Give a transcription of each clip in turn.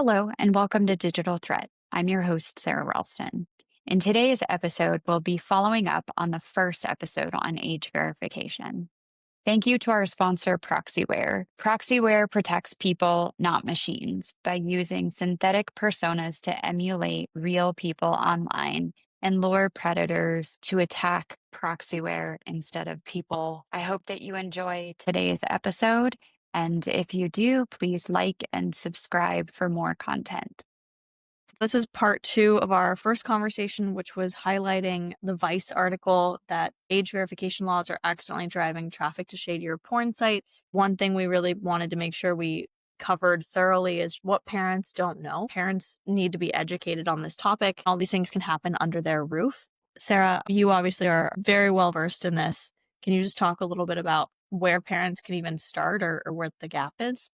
Hello, and welcome to Digital Threat. I'm your host, Sarah Ralston. In today's episode, we'll be following up on the first episode on age verification. Thank you to our sponsor, Proxyware. Proxyware protects people, not machines, by using synthetic personas to emulate real people online and lure predators to attack Proxyware instead of people. I hope that you enjoy today's episode. And if you do, please like and subscribe for more content. This is part two of our first conversation, which was highlighting the Vice article that age verification laws are accidentally driving traffic to shadier porn sites. One thing we really wanted to make sure we covered thoroughly is what parents don't know. Parents need to be educated on this topic. All these things can happen under their roof. Sarah, you obviously are very well versed in this. Can you just talk a little bit about where parents can even start or where the gap is?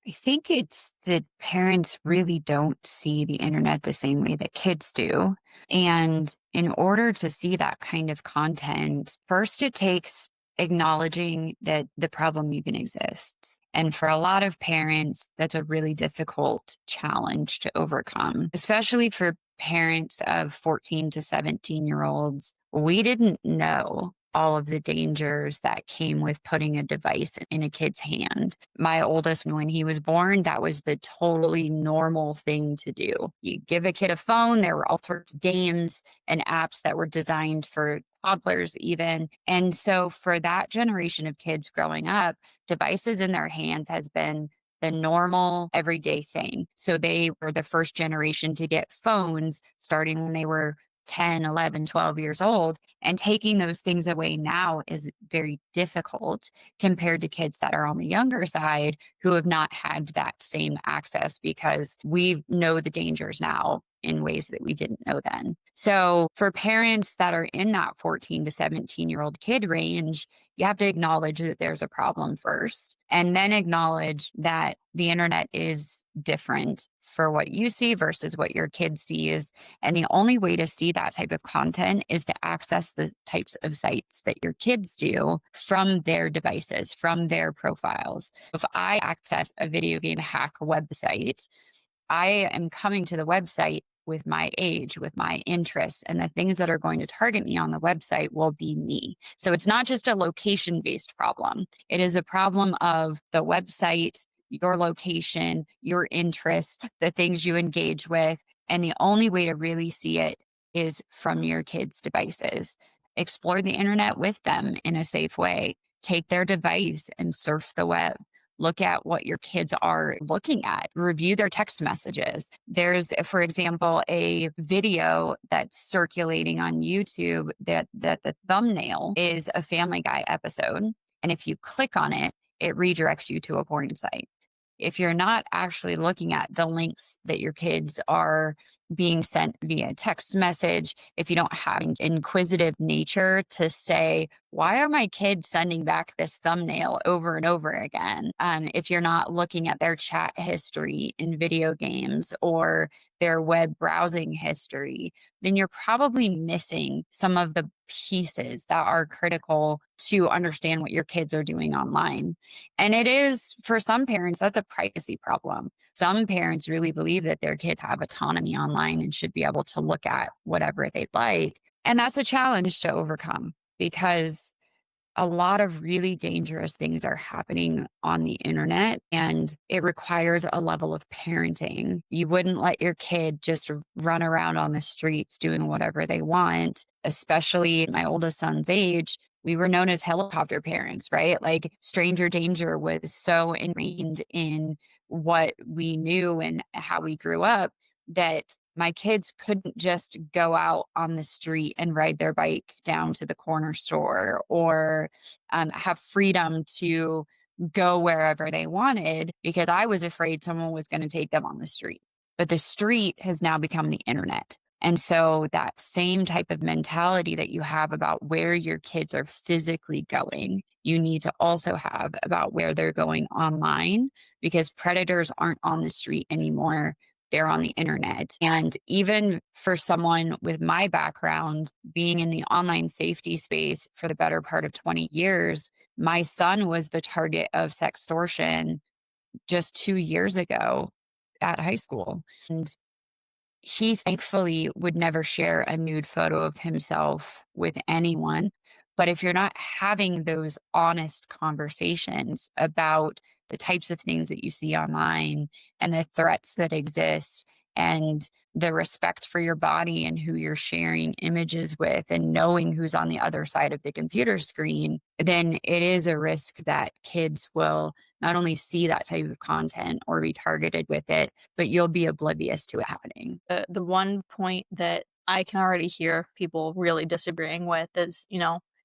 I think it's that parents really don't see the internet the same way that kids do. And in order to see that kind of content, first it takes acknowledging that the problem even exists. And for a lot of parents, that's a really difficult challenge to overcome, especially for parents of 14 to 17-year-olds. We didn't know all of the dangers that came with putting a device in a kid's hand. My oldest, when he was born, that was the totally normal thing to do. You give a kid a phone, there were all sorts of games and apps that were designed for toddlers, even. And so, for that generation of kids growing up, devices in their hands has been the normal everyday thing. So, they were the first generation to get phones starting when they were 10, 11, 12 years old. And taking those things away now is very difficult compared to kids that are on the younger side who have not had that same access because we know the dangers now in ways that we didn't know then. So for parents that are in that 14 to 17-year-old kid range, you have to acknowledge that there's a problem first, and then acknowledge that the internet is different for what you see versus what your kid sees. And the only way to see that type of content is to access the types of sites that your kids do from their devices, from their profiles. If I access a video game hack website, I am coming to the website with my age, with my interests, and the things that are going to target me on the website will be me. So it's not just a location based problem, it is a problem of the website, your location, your interests, the things you engage with. And the only way to really see it is from your kids' devices. Explore the internet with them in a safe way. Take their device and surf the web. Look at what your kids are looking at, review their text messages. There's, for example, a video that's circulating on YouTube that the thumbnail is a Family Guy episode. And if you click on it, it redirects you to a porn site. If you're not actually looking at the links that your kids are being sent via text message, if you don't have an inquisitive nature to say, why are my kids sending back this thumbnail over and over again? If you're not looking at their chat history in video games or their web browsing history, then you're probably missing some of the pieces that are critical to understand what your kids are doing online. And it is, for some parents, that's a privacy problem. Some parents really believe that their kids have autonomy online and should be able to look at whatever they'd like. And that's a challenge to overcome because a lot of really dangerous things are happening on the internet, and it requires a level of parenting. You wouldn't let your kid just run around on the streets doing whatever they want, especially at my oldest son's age. We were known as helicopter parents, right? Like stranger danger was so ingrained in what we knew and how we grew up that my kids couldn't just go out on the street and ride their bike down to the corner store or have freedom to go wherever they wanted because I was afraid someone was going to take them on the street. But the street has now become the internet. And so that same type of mentality that you have about where your kids are physically going, you need to also have about where they're going online because predators aren't on the street anymore. They're on the internet. And even for someone with my background, being in the online safety space for the better part of 20 years, my son was the target of sextortion just 2 years ago at high school. And he thankfully would never share a nude photo of himself with anyone. But if you're not having those honest conversations about the types of things that you see online and the threats that exist and the respect for your body and who you're sharing images with and knowing who's on the other side of the computer screen, then it is a risk that kids will not only see that type of content or be targeted with it, but you'll be oblivious to it happening. The one point that I can already hear people really disagreeing with is,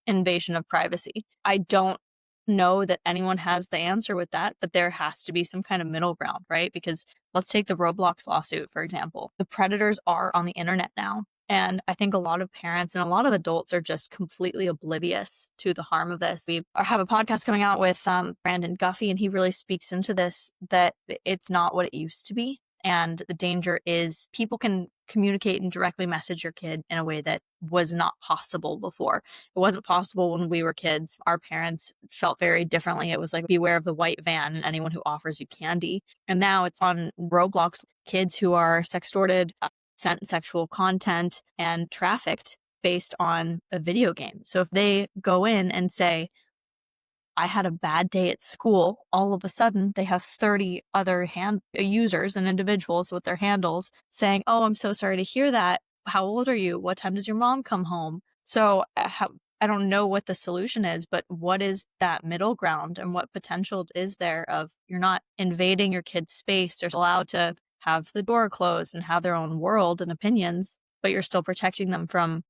invasion of privacy. I don't know that anyone has the answer with that, but there has to be some kind of middle ground, right? Because let's take the Roblox lawsuit, for example. The predators are on the internet now. And I think a lot of parents and a lot of adults are just completely oblivious to the harm of this. We have a podcast coming out with Brandon Guffey, and he really speaks into this, that it's not what it used to be. And the danger is people can communicate and directly message your kid in a way that was not possible before. It wasn't possible when we were kids. Our parents felt very differently. It was like, beware of the white van and anyone who offers you candy. And now it's on Roblox, kids who are sextorted, sent sexual content, and trafficked based on a video game. So if they go in and say, I had a bad day at school, all of a sudden they have 30 other users and individuals with their handles saying, oh, I'm so sorry to hear that. How old are you? What time does your mom come home? So I don't know what the solution is, but what is that middle ground and what potential is there of you're not invading your kid's space? They're allowed to have the door closed and have their own world and opinions, but you're still protecting them from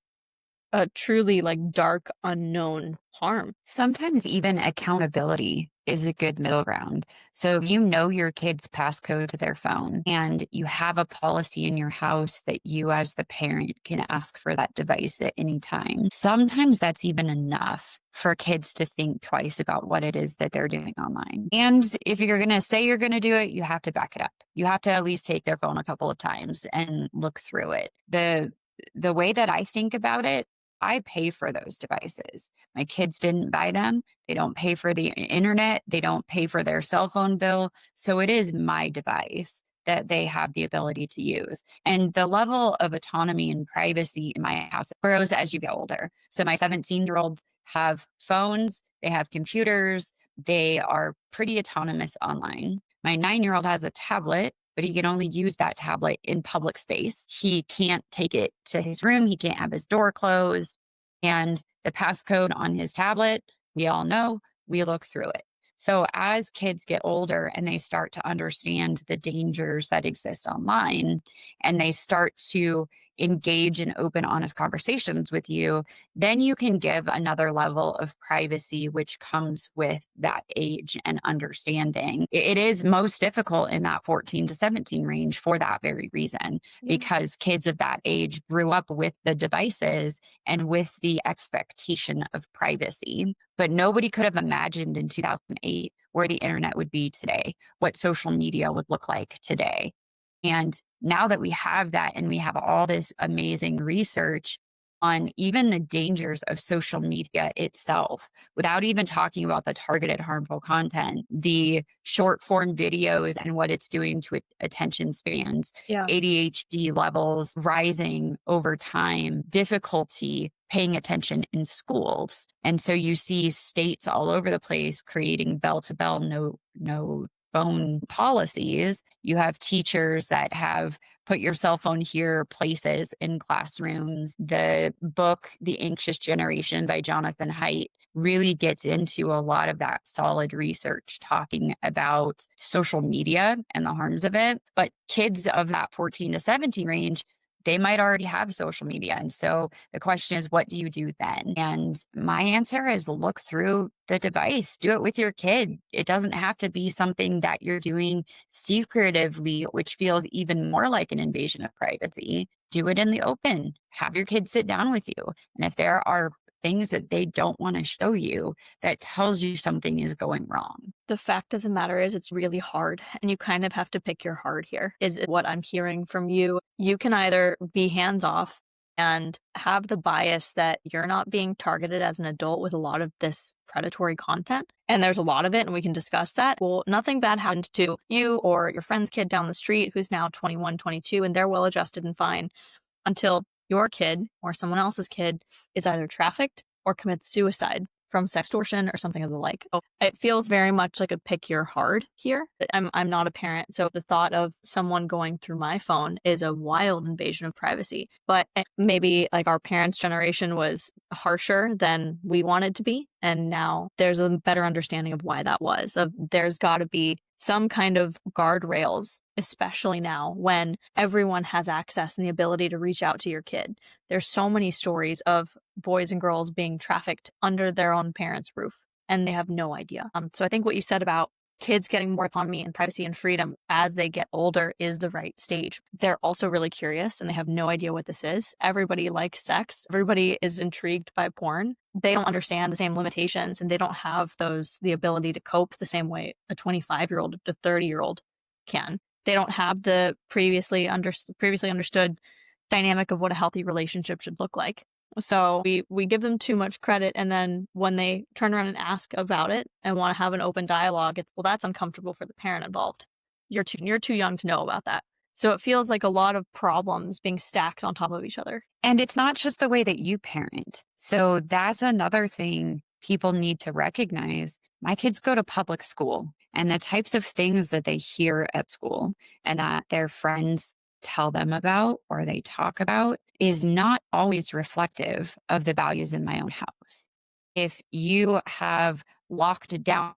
a truly like dark, unknown harm. Sometimes even accountability is a good middle ground. So if you know your kid's passcode to their phone and you have a policy in your house that you as the parent can ask for that device at any time, sometimes that's even enough for kids to think twice about what it is that they're doing online. And if you're going to say you're going to do it, you have to back it up. You have to at least take their phone a couple of times and look through it. The way that I think about it, I pay for those devices. My kids didn't buy them. They don't pay for the internet. They don't pay for their cell phone bill. So it is my device that they have the ability to use. And the level of autonomy and privacy in my house grows as you get older. So my 17-year-olds have phones, they have computers, they are pretty autonomous online. My 9-year-old has a tablet, but he can only use that tablet in public space. He can't take it to his room. He can't have his door closed. And the passcode on his tablet, we all know, we look through it. So as kids get older and they start to understand the dangers that exist online and they start to engage in open, honest conversations with you, then you can give another level of privacy, which comes with that age and understanding. It is most difficult in that 14 to 17 range for that very reason, because kids of that age grew up with the devices and with the expectation of privacy. But nobody could have imagined in 2008 where the internet would be today, what social media would look like today. And now that we have that and we have all this amazing research on even the dangers of social media itself, without even talking about the targeted harmful content, the short form videos and what it's doing to attention spans, Yeah. ADHD levels rising over time, difficulty paying attention in schools. And so you see states all over the place creating bell to bell, no phone policies. You have teachers that have put your cell phone here places in classrooms. The book, The Anxious Generation by Jonathan Haidt, really gets into a lot of that solid research talking about social media and the harms of it. But kids of that 14 to 17 range, they might already have social media. And so the question is, what do you do then? And my answer is look through the device, do it with your kid. It doesn't have to be something that you're doing secretively, which feels even more like an invasion of privacy. Do it in the open. Have your kid sit down with you. And if there are things that they don't want to show you, that tells you something is going wrong. The fact of the matter is it's really hard, and you kind of have to pick your heart here, is what I'm hearing from you. You can either be hands off and have the bias that you're not being targeted as an adult with a lot of this predatory content. And there's a lot of it, and we can discuss that. Well, nothing bad happened to you or your friend's kid down the street who's now 21, 22, and they're well adjusted and fine until your kid or someone else's kid is either trafficked or commits suicide from sextortion or something of the like. So it feels very much like a pick your hard here. I'm not a parent, so the thought of someone going through my phone is a wild invasion of privacy. But maybe like our parents' generation was harsher than we wanted to be, and now there's a better understanding of why that was. There's got to be some kind of guardrails, especially now when everyone has access and the ability to reach out to your kid. There's so many stories of boys and girls being trafficked under their own parents' roof, and they have no idea. So I think what you said about kids getting more autonomy and privacy and freedom as they get older is the right stage. They're also really curious and they have no idea what this is. Everybody likes sex. Everybody is intrigued by porn. They don't understand the same limitations, and they don't have the ability to cope the same way a 25-year-old, a 30-year-old can. They don't have the previously understood dynamic of what a healthy relationship should look like. So we give them too much credit, and then when they turn around and ask about it and want to have an open dialogue, it's, well, that's uncomfortable for the parent involved. You're too young to know about that. So it feels like a lot of problems being stacked on top of each other. And it's not just the way that you parent. So that's another thing people need to recognize. My kids go to public school, and the types of things that they hear at school and that their friends tell them about or they talk about is not always reflective of the values in my own house. If you have locked down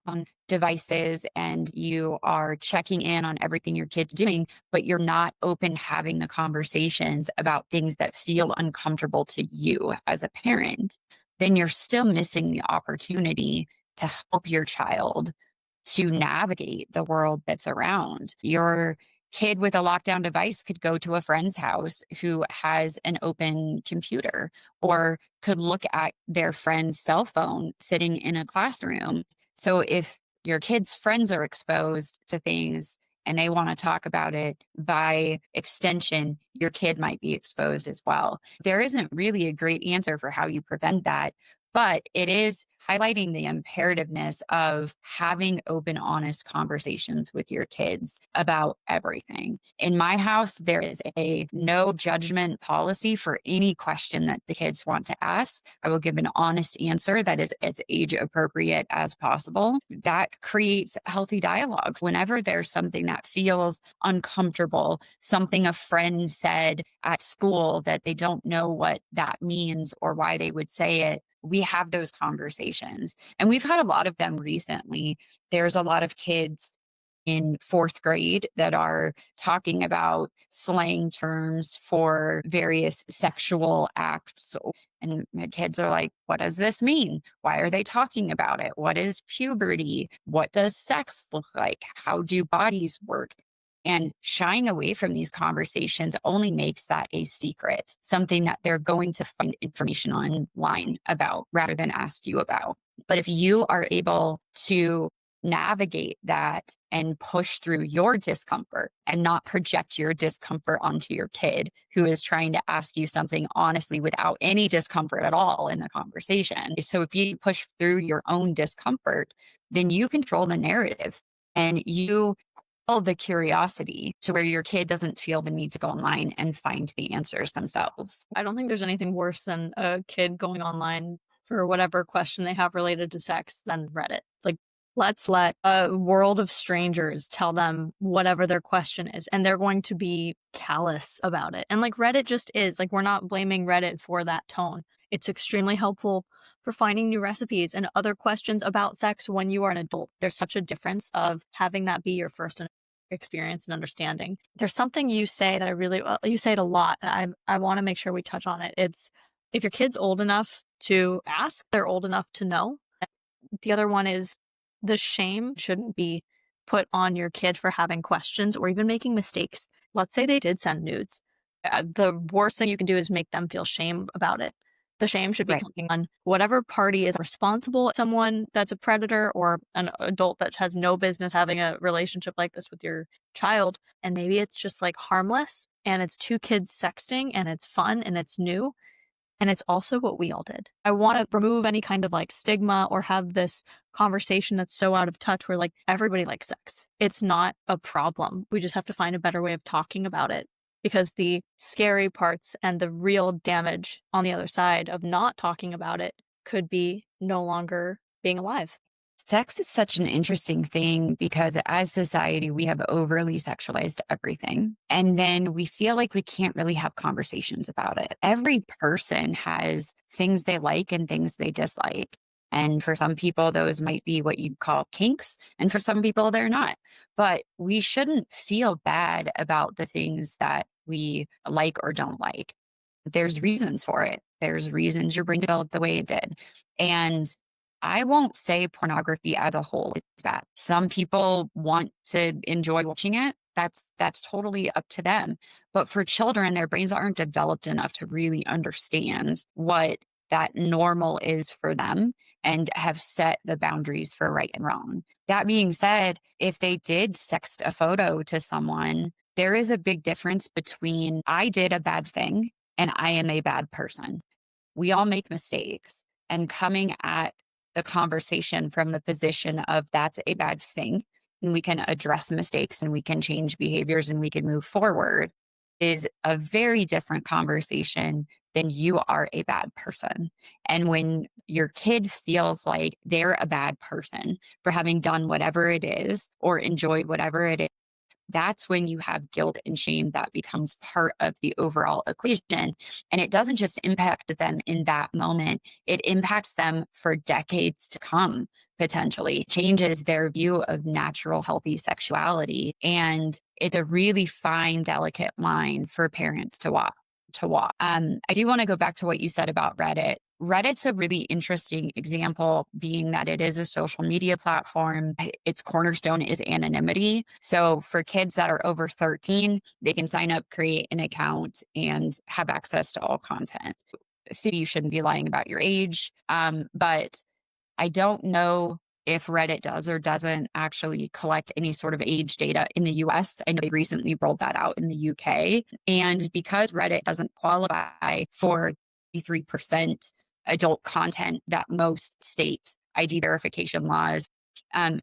devices and you are checking in on everything your kid's doing, but you're not open having the conversations about things that feel uncomfortable to you as a parent, then you're still missing the opportunity to help your child to navigate the world that's around. Your kid with a lockdown device could go to a friend's house who has an open computer, or could look at their friend's cell phone sitting in a classroom. So if your kid's friends are exposed to things and they want to talk about it, by extension, your kid might be exposed as well. There isn't really a great answer for how you prevent that, but it is highlighting the imperativeness of having open, honest conversations with your kids about everything. In my house, there is a no judgment policy for any question that the kids want to ask. I will give an honest answer that is as age appropriate as possible. That creates healthy dialogues. Whenever there's something that feels uncomfortable, something a friend said at school that they don't know what that means or why they would say it, we have those conversations. And we've had a lot of them recently. There's a lot of kids in fourth grade that are talking about slang terms for various sexual acts. And my kids are like, what does this mean? Why are they talking about it? What is puberty? What does sex look like? How do bodies work? And shying away from these conversations only makes that a secret, something that they're going to find information online about rather than ask you about. But if you are able to navigate that and push through your discomfort and not project your discomfort onto your kid who is trying to ask you something honestly without any discomfort at all in the conversation. So if you push through your own discomfort, then you control the narrative and you the curiosity to where your kid doesn't feel the need to go online and find the answers themselves. I don't think there's anything worse than a kid going online for whatever question they have related to sex than Reddit. It's like, let's let a world of strangers tell them whatever their question is, and they're going to be callous about it. And like Reddit just is, like, we're not blaming Reddit for that tone. It's extremely helpful for finding new recipes and other questions about sex when you are an adult. There's such a difference of having that be your first experience and understanding. There's something you say that you say it a lot. I want to make sure we touch on it. It's, if your kid's old enough to ask, they're old enough to know. The other one is, the shame shouldn't be put on your kid for having questions or even making mistakes. Let's say they did send nudes. The worst thing you can do is make them feel shame about it. The shame should be Right. coming on whatever party is responsible, someone that's a predator or an adult that has no business having a relationship like this with your child. And maybe it's just like harmless and it's two kids sexting and it's fun and it's new. And it's also what we all did. I want to remove any kind of like stigma or have this conversation that's so out of touch where like everybody likes sex. It's not a problem. We just have to find a better way of talking about it because the scary parts and the real damage on the other side of not talking about it could be no longer being alive. Sex is such an interesting thing because as society, we have overly sexualized everything. And then we feel like we can't really have conversations about it. Every person has things they like and things they dislike. And for some people, those might be what you'd call kinks. And for some people, they're not. But we shouldn't feel bad about the things that we like or don't like. There's reasons for it. There's reasons your brain developed the way it did. And I won't say pornography as a whole is bad. Some people want to enjoy watching it. That's totally up to them. But for children, their brains aren't developed enough to really understand what that normal is for them and have set the boundaries for right and wrong. That being said, if they did sext a photo to someone, there is a big difference between I did a bad thing and I am a bad person. We all make mistakes, and coming at the conversation from the position of that's a bad thing and we can address mistakes and we can change behaviors and we can move forward is a very different conversation than you are a bad person. And when your kid feels like they're a bad person for having done whatever it is or enjoyed whatever it is, that's when you have guilt and shame that becomes part of the overall equation. And it doesn't just impact them in that moment, it impacts them for decades to come, potentially, changes their view of natural, healthy sexuality. And it's a really fine, delicate line for parents to walk. I do want to go back to what you said about Reddit. Reddit's a really interesting example, being that it is a social media platform. Its cornerstone is anonymity. So for kids that are over 13, they can sign up, create an account, and have access to all content. So you shouldn't be lying about your age. But I don't know if Reddit does or doesn't actually collect any sort of age data in the US. I know they recently rolled that out in the UK. And because Reddit doesn't qualify for 3% adult content that most state ID verification laws,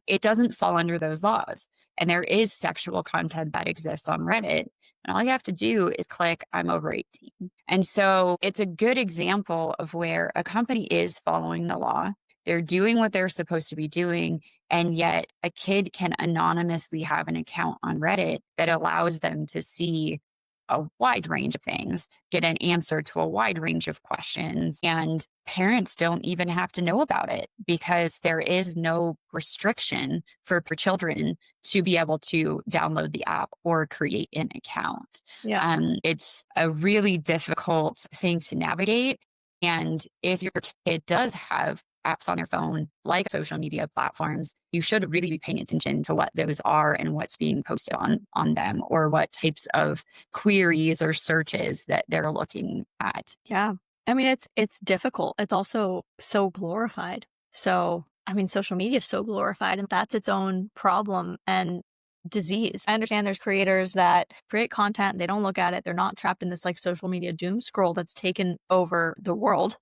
it doesn't fall under those laws. And there is sexual content that exists on Reddit. And all you have to do is click, I'm over 18. And so it's a good example of where a company is following the law. They're doing what they're supposed to be doing. And yet a kid can anonymously have an account on Reddit that allows them to see a wide range of things, get an answer to a wide range of questions. And parents don't even have to know about it because there is no restriction for children to be able to download the app or create an account. Yeah. It's a really difficult thing to navigate. And if your kid does have apps on their phone, like social media platforms, you should really be paying attention to what those are and what's being posted on them, or what types of queries or searches that they're looking at. Yeah. I mean, it's difficult. It's also so glorified. So, I mean, social media is so glorified, and that's its own problem and disease. I understand there's creators that create content, they don't look at it, they're not trapped in this like social media doom scroll that's taken over the world,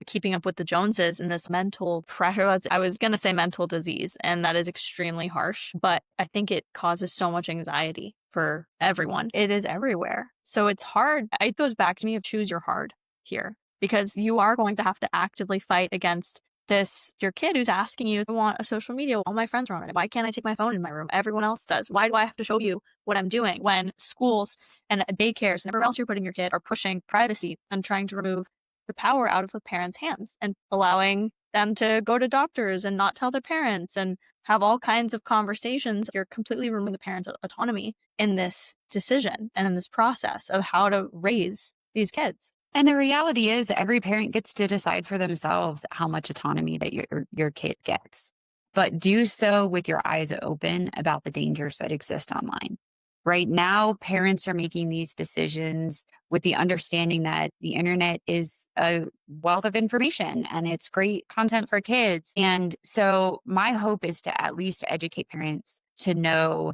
keeping up with the Joneses and this mental pressure. I was going to say mental disease, and that is extremely harsh, but I think it causes so much anxiety for everyone. It is everywhere. So it's hard. It goes back to me of choose your hard here, because you are going to have to actively fight against this, your kid who's asking you, I want a social media. All my friends are on it. Why can't I take my phone in my room? Everyone else does. Why do I have to show you what I'm doing when schools and daycares and everywhere else you're putting your kid are pushing privacy and trying to remove the power out of the parents' hands and allowing them to go to doctors and not tell their parents and have all kinds of conversations? You're completely removing the parents' autonomy in this decision and in this process of how to raise these kids. And the reality is every parent gets to decide for themselves how much autonomy that your kid gets. But do so with your eyes open about the dangers that exist online. Right now, parents are making these decisions with the understanding that the internet is a wealth of information and it's great content for kids. And so, my hope is to at least educate parents to know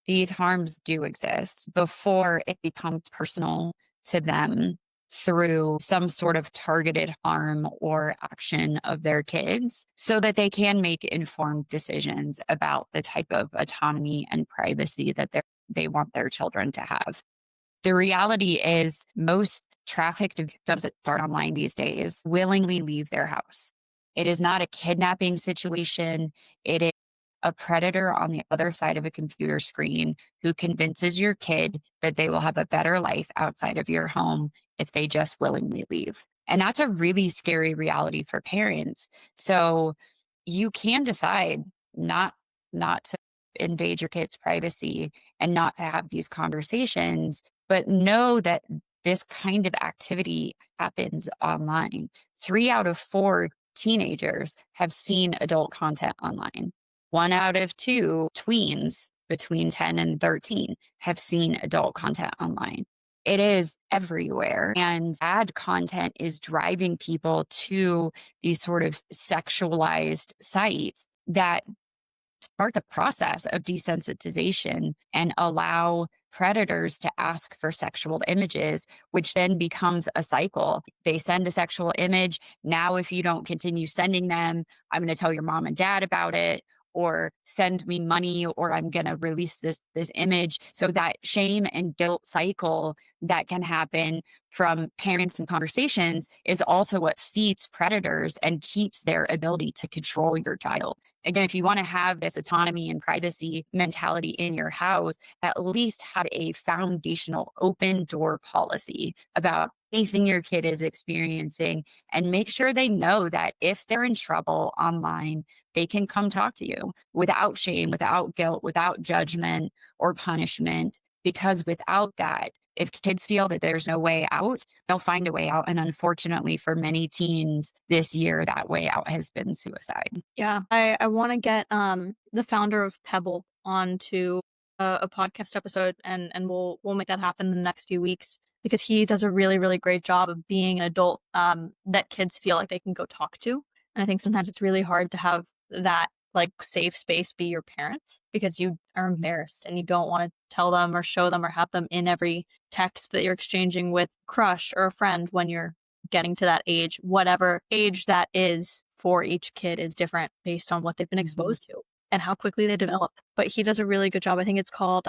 these harms do exist before it becomes personal to them through some sort of targeted harm or action of their kids so that they can make informed decisions about the type of autonomy and privacy that they want their children to have. The reality is most trafficked victims that start online these days willingly leave their house. It is not a kidnapping situation. It is a predator on the other side of a computer screen who convinces your kid that they will have a better life outside of your home if they just willingly leave. And that's a really scary reality for parents. So you can decide not not to invade your kid's privacy and not to have these conversations, but know that this kind of activity happens online. 3 out of 4 teenagers have seen adult content online. 1 out of 2 tweens between 10 and 13 have seen adult content online. It is everywhere. And ad content is driving people to these sort of sexualized sites that start the process of desensitization and allow predators to ask for sexual images, which then becomes a cycle. They send a sexual image. Now, if you don't continue sending them, I'm going to tell your mom and dad about it, or send me money, or I'm going to release this image. So that shame and guilt cycle that can happen from parents and conversations is also what feeds predators and keeps their ability to control your child. Again, if you want to have this autonomy and privacy mentality in your house, at least have a foundational open door policy about anything your kid is experiencing, and make sure they know that if they're in trouble online, they can come talk to you without shame, without guilt, without judgment or punishment. Because without that, if kids feel that there's no way out, they'll find a way out. And unfortunately, for many teens this year, that way out has been suicide. Yeah, I want to get the founder of Pebble onto a podcast episode, and we'll make that happen in the next few weeks because he does a really really great job of being an adult that kids feel like they can go talk to. And I think sometimes it's really hard to have that like safe space be your parents because you are embarrassed and you don't want to tell them or show them or have them in every text that you're exchanging with a crush or a friend when you're getting to that age. Whatever age that is for each kid is different based on what they've been exposed to and how quickly they develop. But he does a really good job. I think it's called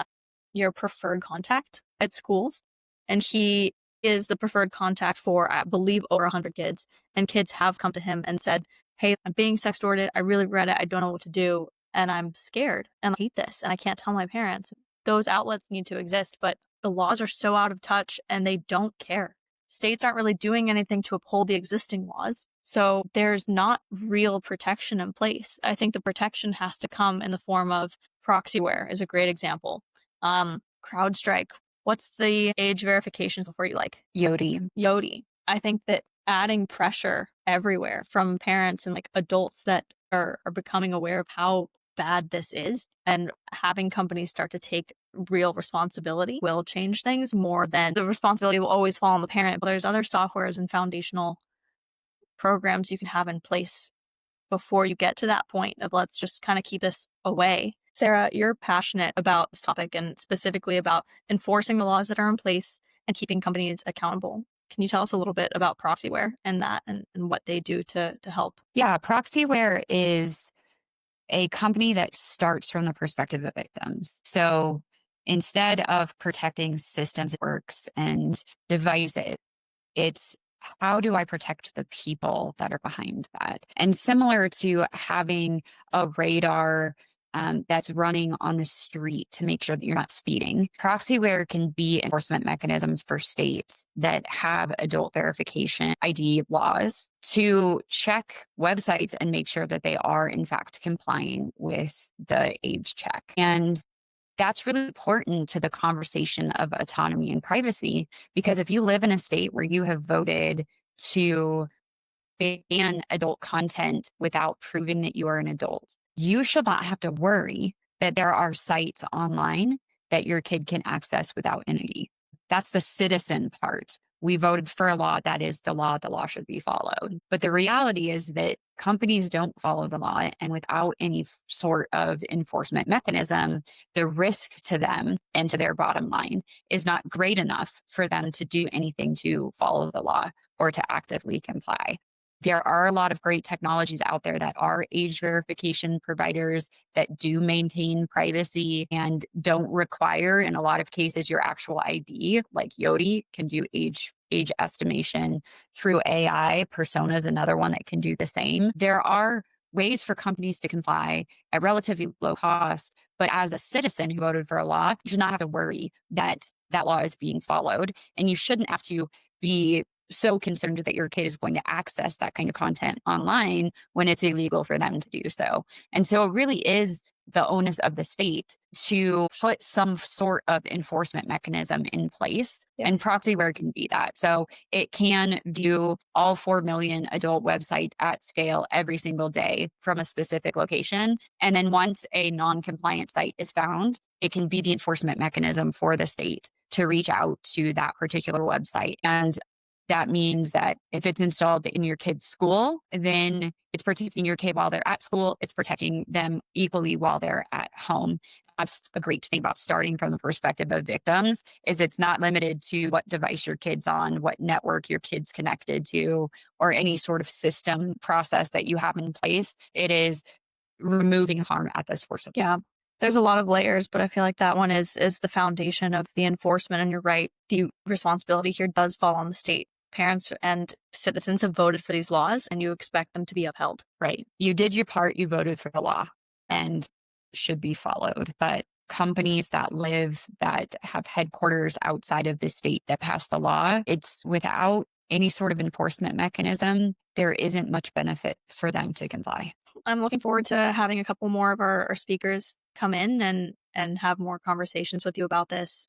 Your Preferred Contact at schools. And he is the preferred contact for, I believe, over 100 kids. And kids have come to him and said, hey, I'm being sextorted. I really regret it. I don't know what to do. And I'm scared and I hate this. And I can't tell my parents. Those outlets need to exist, but the laws are so out of touch and they don't care. States aren't really doing anything to uphold the existing laws. So there's not real protection in place. I think the protection has to come in the form of proxyware is a great example. CrowdStrike. What's the age verification before you like? Yoti. I think that adding pressure everywhere from parents and like adults that are becoming aware of how bad this is and having companies start to take real responsibility will change things more than the responsibility will always fall on the parent. But there's other softwares and foundational programs you can have in place before you get to that point of let's just kind of keep this away. Sarah, you're passionate about this topic and specifically about enforcing the laws that are in place and keeping companies accountable. Can you tell us a little bit about Proxyware and that and what they do to help? Yeah, Proxyware is a company that starts from the perspective of victims. So instead of protecting systems, works, and devices, it's how do I protect the people that are behind that? And similar to having a radar that's running on the street to make sure that you're not speeding, Proxyware can be enforcement mechanisms for states that have adult verification ID laws to check websites and make sure that they are in fact complying with the age check. And that's really important to the conversation of autonomy and privacy, because if you live in a state where you have voted to ban adult content without proving that you are an adult, you should not have to worry that there are sites online that your kid can access without an ID. That's the citizen part. We voted for a law. That is the law should be followed. But the reality is that companies don't follow the law. And without any sort of enforcement mechanism, the risk to them and to their bottom line is not great enough for them to do anything to follow the law or to actively comply. There are a lot of great technologies out there that are age verification providers that do maintain privacy and don't require, in a lot of cases, your actual ID. Like Yoti can do age estimation through AI. Persona is another one that can do the same. There are ways for companies to comply at relatively low cost, but as a citizen who voted for a law, you should not have to worry that that law is being followed, and you shouldn't have to be so concerned that your kid is going to access that kind of content online when it's illegal for them to do so. And so it really is the onus of the state to put some sort of enforcement mechanism in place. Yeah. And Proxyware can be that. So it can view all 4 million adult websites at scale every single day from a specific location. And then once a non-compliant site is found, it can be the enforcement mechanism for the state to reach out to that particular website. And that means that if it's installed in your kid's school, then it's protecting your kid while they're at school. It's protecting them equally while they're at home. That's a great thing about starting from the perspective of victims is it's not limited to what device your kid's on, what network your kid's connected to, or any sort of system process that you have in place. It is removing harm at the source of it. Yeah. There's a lot of layers, but I feel like that one is the foundation of the enforcement. And you're right, the responsibility here does fall on the state. Parents and citizens have voted for these laws, and you expect them to be upheld. Right. You did your part, you voted for the law and should be followed. But companies that have headquarters outside of the state that passed the law, it's without any sort of enforcement mechanism, there isn't much benefit for them to comply. I'm looking forward to having a couple more of our speakers come in and have more conversations with you about this.